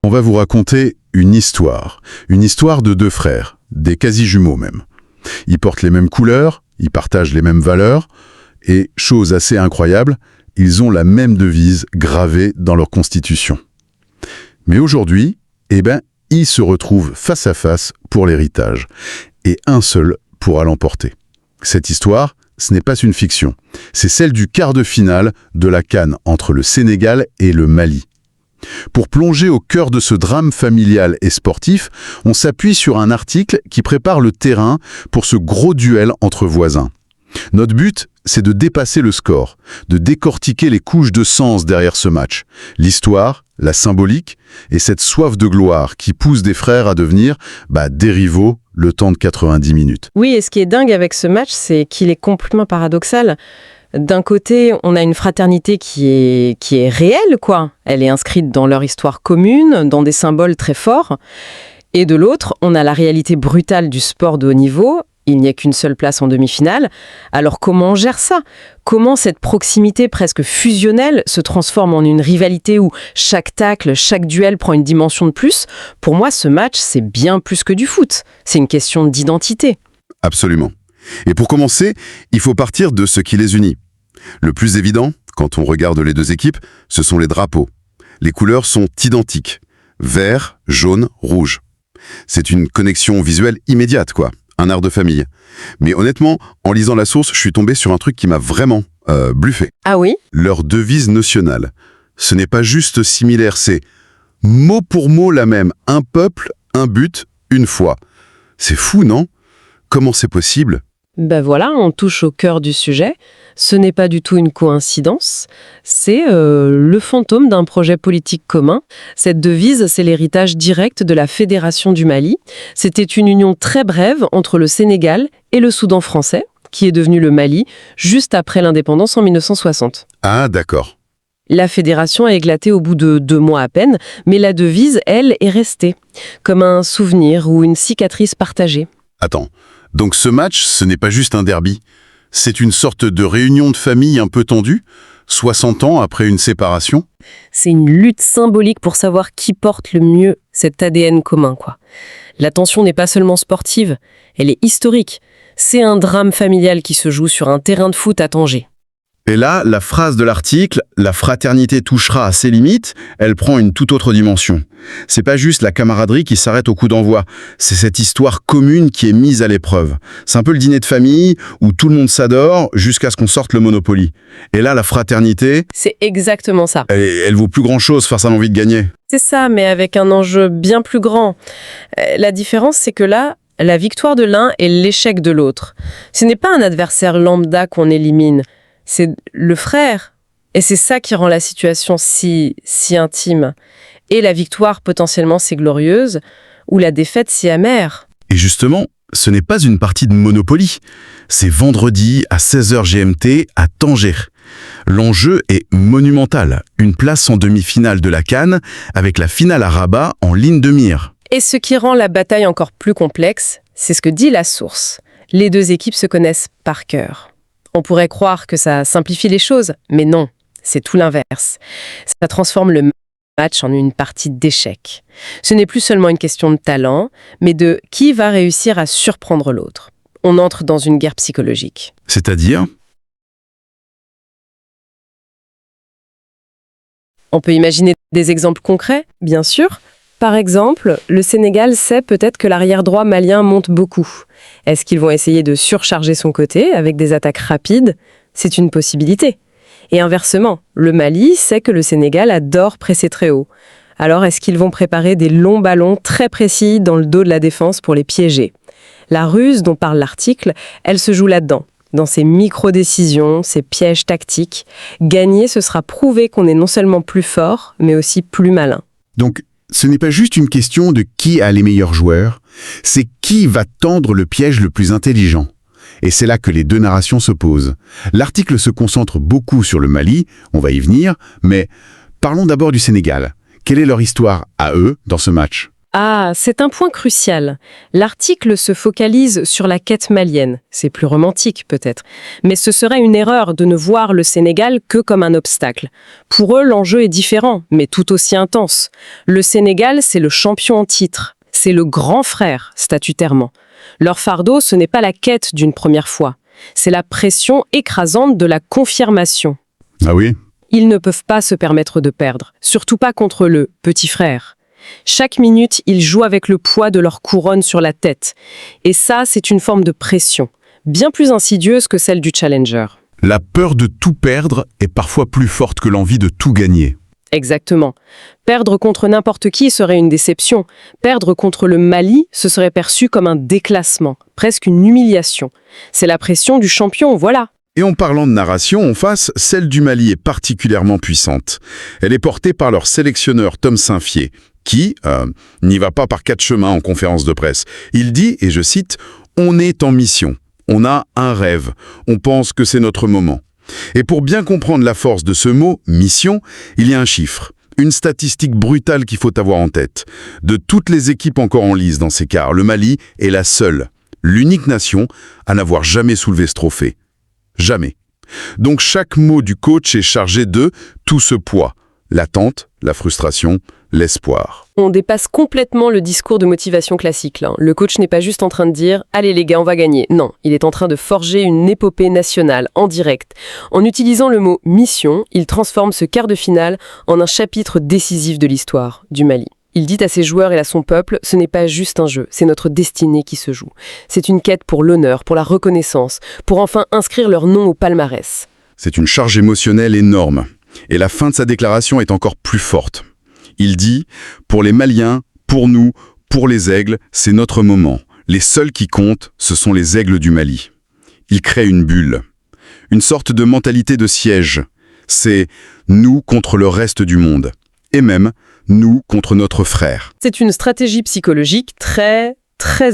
On va vous raconter une histoire de deux frères, des quasi-jumeaux même. Ils portent les mêmes couleurs, ils partagent les mêmes valeurs, et, chose assez incroyable, ils ont la même devise gravée dans leur constitution. Mais aujourd'hui, ils se retrouvent face à face pour l'héritage, et un seul pourra l'emporter. Cette histoire, ce n'est pas une fiction, c'est celle du quart de finale de la CAN entre le Sénégal et le Mali. Pour plonger au cœur de ce drame familial et sportif, on s'appuie sur un article qui prépare le terrain pour ce gros duel entre voisins. Notre but, c'est de dépasser le score, de décortiquer les couches de sens derrière ce match, l'histoire, la symbolique et cette soif de gloire qui pousse des frères à devenir des rivaux le temps de 90 minutes. Oui, et ce qui est dingue avec ce match, c'est qu'il est complètement paradoxal. D'un côté, on a une fraternité qui est réelle, quoi. Elle est inscrite dans leur histoire commune, dans des symboles très forts. Et de l'autre, on a la réalité brutale du sport de haut niveau. Il n'y a qu'une seule place en demi-finale. Alors comment on gère ça? Comment cette proximité presque fusionnelle se transforme en une rivalité où chaque tacle, chaque duel prend une dimension de plus? Pour moi, ce match, c'est bien plus que du foot. C'est une question d'identité. Absolument. Et pour commencer, il faut partir de ce qui les unit. Le plus évident, quand on regarde les deux équipes, ce sont les drapeaux. Les couleurs sont identiques. Vert, jaune, rouge. C'est une connexion visuelle immédiate, quoi. Un art de famille. Mais honnêtement, en lisant la source, je suis tombé sur un truc qui m'a vraiment bluffé. Ah oui? Leur devise nationale. Ce n'est pas juste similaire, c'est mot pour mot la même. Un peuple, un but, une foi. C'est fou, non? Comment c'est possible? Voilà, on touche au cœur du sujet. Ce n'est pas du tout une coïncidence, c'est le fantôme d'un projet politique commun. Cette devise, c'est l'héritage direct de la Fédération du Mali. C'était une union très brève entre le Sénégal et le Soudan français, qui est devenu le Mali, juste après l'indépendance en 1960. Ah, d'accord. La fédération a éclaté au bout de 2 mois à peine, mais la devise, elle, est restée, comme un souvenir ou une cicatrice partagée. Attends, donc ce match, ce n'est pas juste un derby. C'est une sorte de réunion de famille un peu tendue, 60 ans après une séparation. C'est une lutte symbolique pour savoir qui porte le mieux cet ADN commun, quoi. La tension n'est pas seulement sportive, elle est historique. C'est un drame familial qui se joue sur un terrain de foot à Tanger. Et là, la phrase de l'article « La fraternité touchera à ses limites », elle prend une toute autre dimension. C'est pas juste la camaraderie qui s'arrête au coup d'envoi, c'est cette histoire commune qui est mise à l'épreuve. C'est un peu le dîner de famille où tout le monde s'adore jusqu'à ce qu'on sorte le Monopoly. Et là, la fraternité... C'est exactement ça. Elle vaut plus grand-chose face à l'envie de gagner. C'est ça, mais avec un enjeu bien plus grand. La différence, c'est que là, la victoire de l'un est l'échec de l'autre. Ce n'est pas un adversaire lambda qu'on élimine. C'est le frère. Et c'est ça qui rend la situation si intime. Et la victoire, potentiellement, c'est glorieuse, ou la défaite, c'est amère. Et justement, ce n'est pas une partie de Monopoly. C'est vendredi à 16h GMT à Tanger. L'enjeu est monumental. Une place en demi-finale de la CAN, avec la finale à Rabat en ligne de mire. Et ce qui rend la bataille encore plus complexe, c'est ce que dit la source. Les deux équipes se connaissent par cœur. On pourrait croire que ça simplifie les choses, mais non, c'est tout l'inverse. Ça transforme le match en une partie d'échec. Ce n'est plus seulement une question de talent, mais de qui va réussir à surprendre l'autre. On entre dans une guerre psychologique. C'est-à-dire ? On peut imaginer des exemples concrets, bien sûr. Par exemple, le Sénégal sait peut-être que l'arrière droit malien monte beaucoup. Est-ce qu'ils vont essayer de surcharger son côté avec des attaques rapides? C'est une possibilité. Et inversement, le Mali sait que le Sénégal adore presser très haut. Alors est-ce qu'ils vont préparer des longs ballons très précis dans le dos de la défense pour les piéger? La ruse dont parle l'article, elle se joue là-dedans. Dans ces micro-décisions, ces pièges tactiques, gagner, ce sera prouver qu'on est non seulement plus fort, mais aussi plus malin. Donc, ce n'est pas juste une question de qui a les meilleurs joueurs, c'est qui va tendre le piège le plus intelligent. Et c'est là que les deux narrations s'opposent. L'article se concentre beaucoup sur le Mali, on va y venir, mais parlons d'abord du Sénégal. Quelle est leur histoire à eux dans ce match ? Ah, c'est un point crucial. L'article se focalise sur la quête malienne. C'est plus romantique peut-être. Mais ce serait une erreur de ne voir le Sénégal que comme un obstacle. Pour eux, l'enjeu est différent, mais tout aussi intense. Le Sénégal, c'est le champion en titre. C'est le grand frère, statutairement. Leur fardeau, ce n'est pas la quête d'une première fois. C'est la pression écrasante de la confirmation. Ah oui? Ils ne peuvent pas se permettre de perdre, surtout pas contre le petit frère. Chaque minute, ils jouent avec le poids de leur couronne sur la tête. Et ça, c'est une forme de pression, bien plus insidieuse que celle du challenger. La peur de tout perdre est parfois plus forte que l'envie de tout gagner. Exactement. Perdre contre n'importe qui serait une déception. Perdre contre le Mali, ce serait perçu comme un déclassement, presque une humiliation. C'est la pression du champion, voilà. Et en parlant de narration, en face, celle du Mali est particulièrement puissante. Elle est portée par leur sélectionneur Tom Saint-Fiet, qui n'y va pas par quatre chemins en conférence de presse. Il dit, et je cite, « On est en mission. On a un rêve. On pense que c'est notre moment. » Et pour bien comprendre la force de ce mot, « mission », il y a un chiffre, une statistique brutale qu'il faut avoir en tête. De toutes les équipes encore en lice dans ces quarts, le Mali est la seule, l'unique nation à n'avoir jamais soulevé ce trophée. Jamais. Donc chaque mot du coach est chargé de tout ce poids. L'attente, la frustration, l'espoir. On dépasse complètement le discours de motivation classique, là. Le coach n'est pas juste en train de dire « Allez les gars, on va gagner ». Non, il est en train de forger une épopée nationale, en direct. En utilisant le mot « mission », il transforme ce quart de finale en un chapitre décisif de l'histoire du Mali. Il dit à ses joueurs et à son peuple, ce n'est pas juste un jeu, c'est notre destinée qui se joue. C'est une quête pour l'honneur, pour la reconnaissance, pour enfin inscrire leur nom au palmarès. C'est une charge émotionnelle énorme. Et la fin de sa déclaration est encore plus forte. Il dit « Pour les Maliens, pour nous, pour les aigles, c'est notre moment. Les seuls qui comptent, ce sont les aigles du Mali. » Il crée une bulle, une sorte de mentalité de siège. C'est « nous contre le reste du monde ». Et même « nous contre notre frère ». C'est une stratégie psychologique très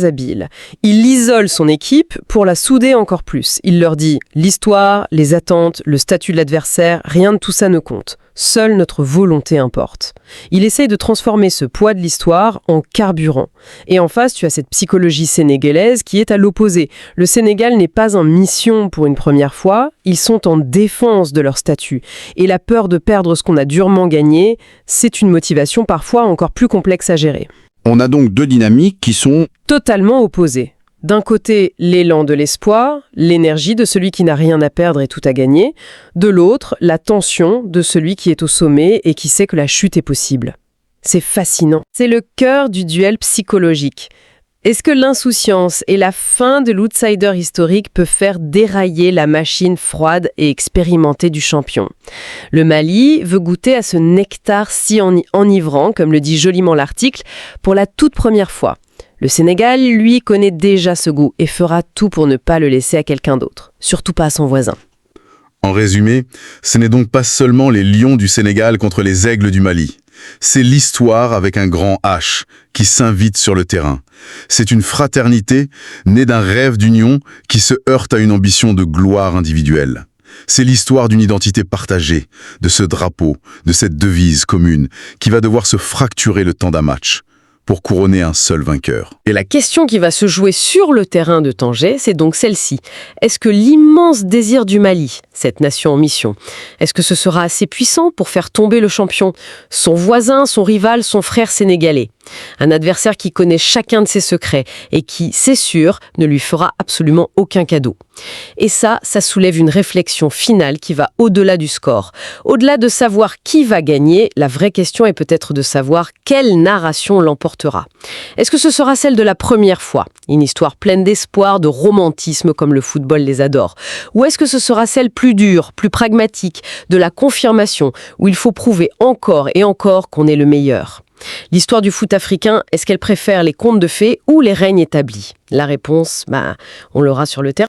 habile. Il isole son équipe pour la souder encore plus. Il leur dit « l'histoire, les attentes, le statut de l'adversaire, rien de tout ça ne compte. Seule notre volonté importe. » Il essaye de transformer ce poids de l'histoire en carburant. Et en face, tu as cette psychologie sénégalaise qui est à l'opposé. Le Sénégal n'est pas en mission pour une première fois, ils sont en défense de leur statut. Et la peur de perdre ce qu'on a durement gagné, c'est une motivation parfois encore plus complexe à gérer. On a donc deux dynamiques qui sont Totalement opposés. D'un côté, l'élan de l'espoir, l'énergie de celui qui n'a rien à perdre et tout à gagner. De l'autre, la tension de celui qui est au sommet et qui sait que la chute est possible. C'est fascinant. C'est le cœur du duel psychologique. Est-ce que l'insouciance et la fin de l'outsider historique peuvent faire dérailler la machine froide et expérimentée du champion? Le Mali veut goûter à ce nectar si enivrant, comme le dit joliment l'article, pour la toute première fois. Le Sénégal, lui, connaît déjà ce goût et fera tout pour ne pas le laisser à quelqu'un d'autre, surtout pas à son voisin. En résumé, ce n'est donc pas seulement les lions du Sénégal contre les aigles du Mali. C'est l'histoire avec un grand H qui s'invite sur le terrain. C'est une fraternité née d'un rêve d'union qui se heurte à une ambition de gloire individuelle. C'est l'histoire d'une identité partagée, de ce drapeau, de cette devise commune qui va devoir se fracturer le temps d'un match pour couronner un seul vainqueur. Et la question qui va se jouer sur le terrain de Tanger, c'est donc celle-ci. Est-ce que l'immense désir du Mali, cette nation en mission, est-ce que ce sera assez puissant pour faire tomber le champion, son voisin, son rival, son frère sénégalais? Un adversaire qui connaît chacun de ses secrets et qui, c'est sûr, ne lui fera absolument aucun cadeau. Et ça soulève une réflexion finale qui va au-delà du score. Au-delà de savoir qui va gagner, la vraie question est peut-être de savoir quelle narration l'emportera. Est-ce que ce sera celle de la première fois, une histoire pleine d'espoir, de romantisme comme le football les adore? Ou est-ce que ce sera celle plus dure, plus pragmatique, de la confirmation, où il faut prouver encore et encore qu'on est le meilleur? L'histoire du foot africain, est-ce qu'elle préfère les contes de fées ou les règnes établis? La réponse, on l'aura sur le terrain.